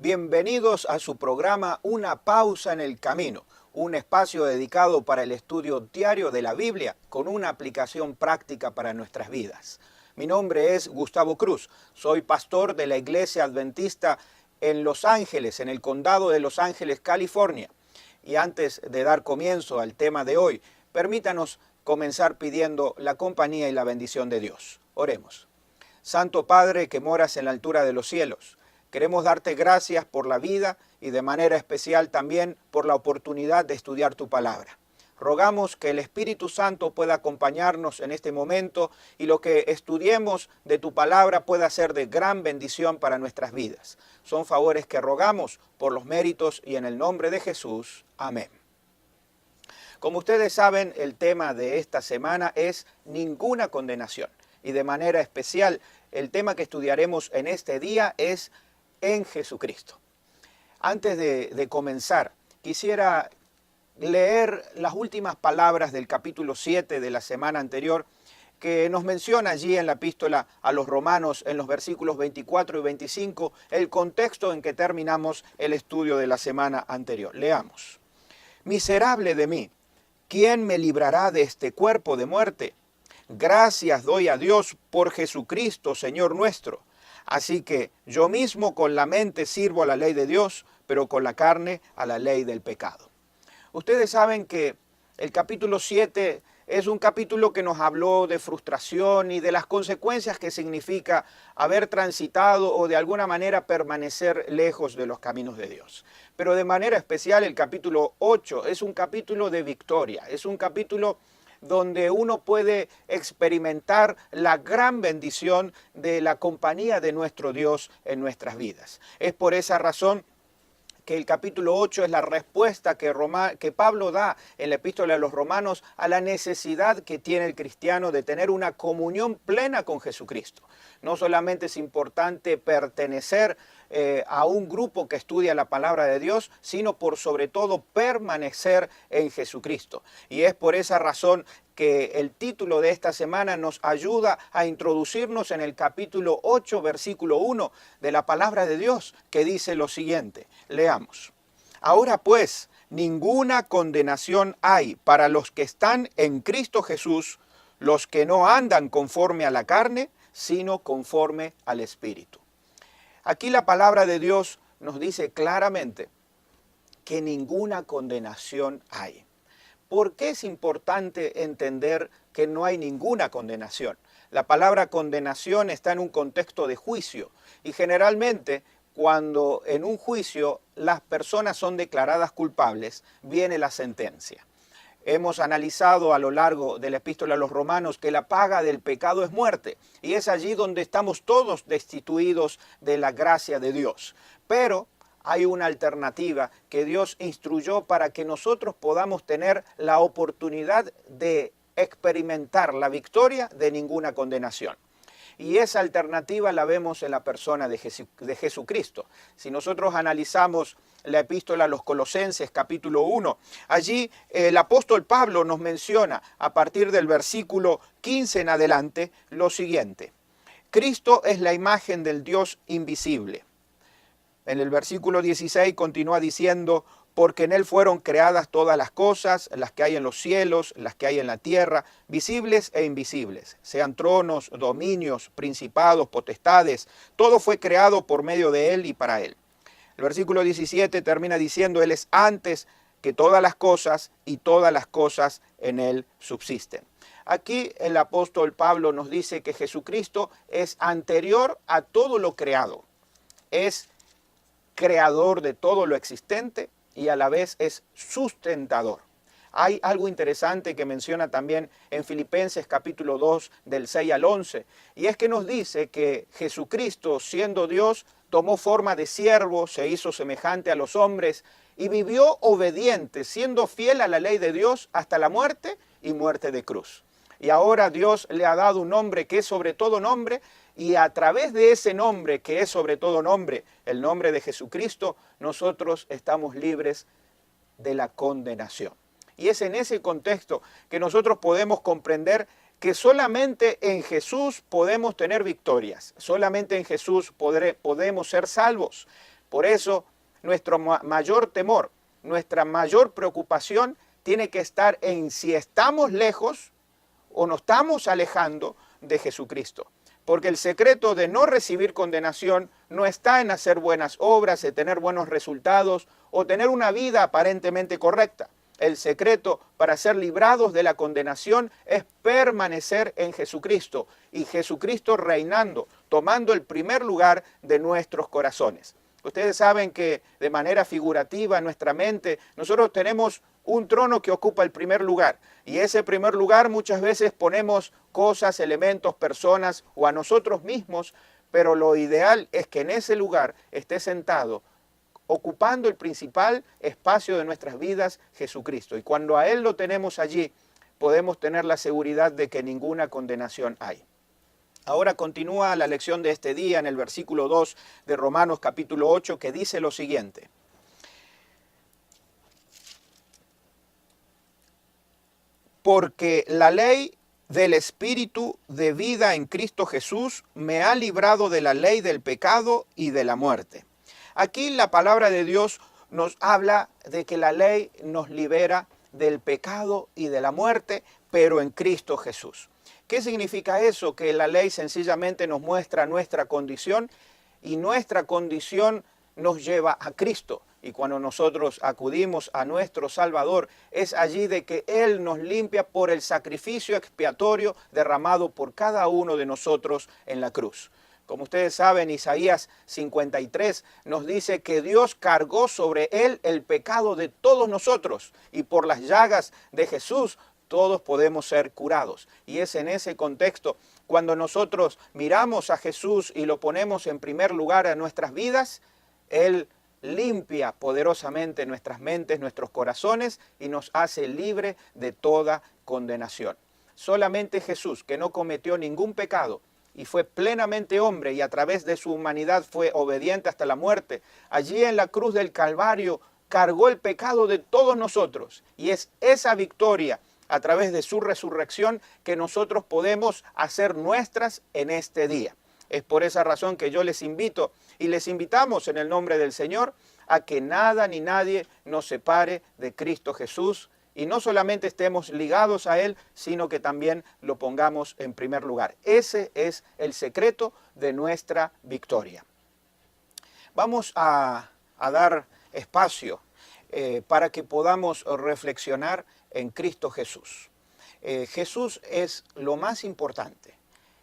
Bienvenidos a su programa Una pausa en el camino, un espacio dedicado para el estudio diario de la Biblia con una aplicación práctica para nuestras vidas. Mi nombre es Gustavo Cruz, soy pastor de la Iglesia Adventista en Los Ángeles, en el condado de Los Ángeles, California. Y antes de dar comienzo al tema de hoy, permítanos comenzar pidiendo la compañía y la bendición de Dios. Oremos. Santo Padre que moras en la altura de los cielos, queremos darte gracias por la vida y de manera especial también por la oportunidad de estudiar tu palabra. Rogamos que el Espíritu Santo pueda acompañarnos en este momento y lo que estudiemos de tu palabra pueda ser de gran bendición para nuestras vidas. Son favores que rogamos por los méritos y en el nombre de Jesús. Amén. Como ustedes saben, el tema de esta semana es ninguna condenación. Y de manera especial, el tema que estudiaremos en este día es en Jesucristo. Antes de comenzar, quisiera leer las últimas palabras del capítulo 7 de la semana anterior, que nos menciona allí en la epístola a los Romanos, en los versículos 24 y 25, el contexto en que terminamos el estudio de la semana anterior. Leamos. Miserable de mí, ¿quién me librará de este cuerpo de muerte? Gracias doy a Dios por Jesucristo, Señor nuestro. Así que yo mismo con la mente sirvo a la ley de Dios, pero con la carne a la ley del pecado. Ustedes saben que el capítulo 7 es un capítulo que nos habló de frustración y de las consecuencias que significa haber transitado o de alguna manera permanecer lejos de los caminos de Dios. Pero de manera especial el capítulo 8 es un capítulo de victoria, es un capítulo donde uno puede experimentar la gran bendición de la compañía de nuestro Dios en nuestras vidas. Es por esa razón que el capítulo 8 es la respuesta que Pablo da en la epístola a los Romanos a la necesidad que tiene el cristiano de tener una comunión plena con Jesucristo. No solamente es importante pertenecer a un grupo que estudia la palabra de Dios, sino por sobre todo permanecer en Jesucristo. Y es por esa razón que el título de esta semana nos ayuda a introducirnos en el capítulo 8, versículo 1 de la palabra de Dios, que dice lo siguiente. Leamos. Ahora pues, ninguna condenación hay para los que están en Cristo Jesús, los que no andan conforme a la carne, sino conforme al Espíritu. Aquí la palabra de Dios nos dice claramente que ninguna condenación hay. ¿Por qué es importante entender que no hay ninguna condenación? La palabra condenación está en un contexto de juicio y generalmente cuando en un juicio las personas son declaradas culpables, viene la sentencia. Hemos analizado a lo largo de la epístola a los Romanos que la paga del pecado es muerte y es allí donde estamos todos destituidos de la gracia de Dios. Pero hay una alternativa que Dios instruyó para que nosotros podamos tener la oportunidad de experimentar la victoria de ninguna condenación. Y esa alternativa la vemos en la persona de Jesucristo. Si nosotros analizamos la epístola a los Colosenses, capítulo 1, allí el apóstol Pablo nos menciona a partir del versículo 15 en adelante lo siguiente. Cristo es la imagen del Dios invisible. En el versículo 16 continúa diciendo, porque en Él fueron creadas todas las cosas, las que hay en los cielos, las que hay en la tierra, visibles e invisibles, sean tronos, dominios, principados, potestades, todo fue creado por medio de Él y para Él. El versículo 17 termina diciendo, Él es antes que todas las cosas y todas las cosas en Él subsisten. Aquí el apóstol Pablo nos dice que Jesucristo es anterior a todo lo creado, es creador de todo lo existente y a la vez es sustentador. Hay algo interesante que menciona también en Filipenses capítulo 2 del 6 al 11 y es que nos dice que Jesucristo siendo Dios tomó forma de siervo, se hizo semejante a los hombres y vivió obediente, siendo fiel a la ley de Dios hasta la muerte y muerte de cruz. Y ahora Dios le ha dado un nombre que es sobre todo nombre, y a través de ese nombre que es sobre todo nombre, el nombre de Jesucristo, nosotros estamos libres de la condenación. Y es en ese contexto que nosotros podemos comprender que solamente en Jesús podemos tener victorias, solamente en Jesús podemos ser salvos. Por eso nuestro mayor temor, nuestra mayor preocupación tiene que estar en si estamos lejos o nos estamos alejando de Jesucristo. Porque el secreto de no recibir condenación no está en hacer buenas obras, en tener buenos resultados o tener una vida aparentemente correcta. El secreto para ser librados de la condenación es permanecer en Jesucristo y Jesucristo reinando, tomando el primer lugar de nuestros corazones. Ustedes saben que de manera figurativa en nuestra mente nosotros tenemos un trono que ocupa el primer lugar y ese primer lugar muchas veces ponemos cosas, elementos, personas o a nosotros mismos, pero lo ideal es que en ese lugar esté sentado, ocupando el principal espacio de nuestras vidas, Jesucristo. Y cuando a Él lo tenemos allí, podemos tener la seguridad de que ninguna condenación hay. Ahora continúa la lección de este día en el versículo 2 de Romanos capítulo 8, que dice lo siguiente. Porque la ley del Espíritu de vida en Cristo Jesús me ha librado de la ley del pecado y de la muerte. Aquí la palabra de Dios nos habla de que la ley nos libera del pecado y de la muerte, pero en Cristo Jesús. ¿Qué significa eso? Que la ley sencillamente nos muestra nuestra condición y nuestra condición nos lleva a Cristo. Y cuando nosotros acudimos a nuestro Salvador, es allí de que Él nos limpia por el sacrificio expiatorio derramado por cada uno de nosotros en la cruz. Como ustedes saben, Isaías 53 nos dice que Dios cargó sobre Él el pecado de todos nosotros y por las llagas de Jesús todos podemos ser curados. Y es en ese contexto cuando nosotros miramos a Jesús y lo ponemos en primer lugar en nuestras vidas, Él limpia poderosamente nuestras mentes, nuestros corazones y nos hace libre de toda condenación. Solamente Jesús, que no cometió ningún pecado y fue plenamente hombre y a través de su humanidad fue obediente hasta la muerte, allí en la cruz del Calvario cargó el pecado de todos nosotros y es esa victoria a través de su resurrección que nosotros podemos hacer nuestras en este día. Es por esa razón que yo les invito y les invitamos en el nombre del Señor a que nada ni nadie nos separe de Cristo Jesús y no solamente estemos ligados a Él, sino que también lo pongamos en primer lugar. Ese es el secreto de nuestra victoria. Vamos a dar espacio para que podamos reflexionar en Cristo Jesús. Jesús es lo más importante,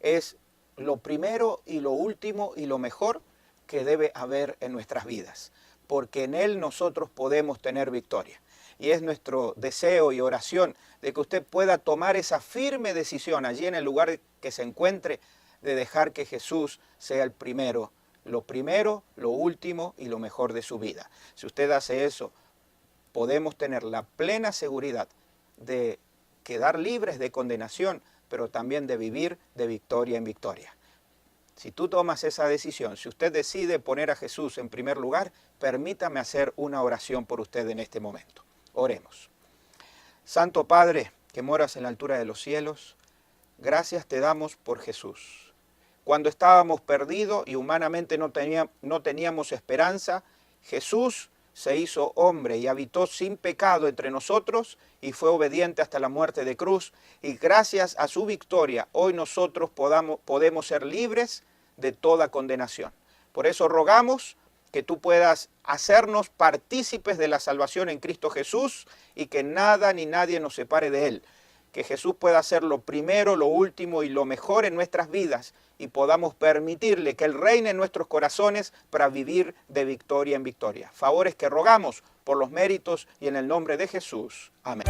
es lo primero y lo último y lo mejor que debe haber en nuestras vidas, porque en Él nosotros podemos tener victoria. Y es nuestro deseo y oración de que usted pueda tomar esa firme decisión allí en el lugar que se encuentre, de dejar que Jesús sea el primero, lo último y lo mejor de su vida. Si usted hace eso, podemos tener la plena seguridad de quedar libres de condenación, pero también de vivir de victoria en victoria. Si tú tomas esa decisión, si usted decide poner a Jesús en primer lugar, permítame hacer una oración por usted en este momento. Oremos. Santo Padre, que moras en la altura de los cielos, gracias te damos por Jesús. Cuando estábamos perdidos y humanamente no teníamos esperanza, Jesús se hizo hombre y habitó sin pecado entre nosotros y fue obediente hasta la muerte de cruz. Y gracias a su victoria, hoy nosotros podemos ser libres de toda condenación. Por eso rogamos que tú puedas hacernos partícipes de la salvación en Cristo Jesús y que nada ni nadie nos separe de Él. Que Jesús pueda ser lo primero, lo último y lo mejor en nuestras vidas y podamos permitirle que Él reine en nuestros corazones para vivir de victoria en victoria. Favores que rogamos por los méritos y en el nombre de Jesús. Amén.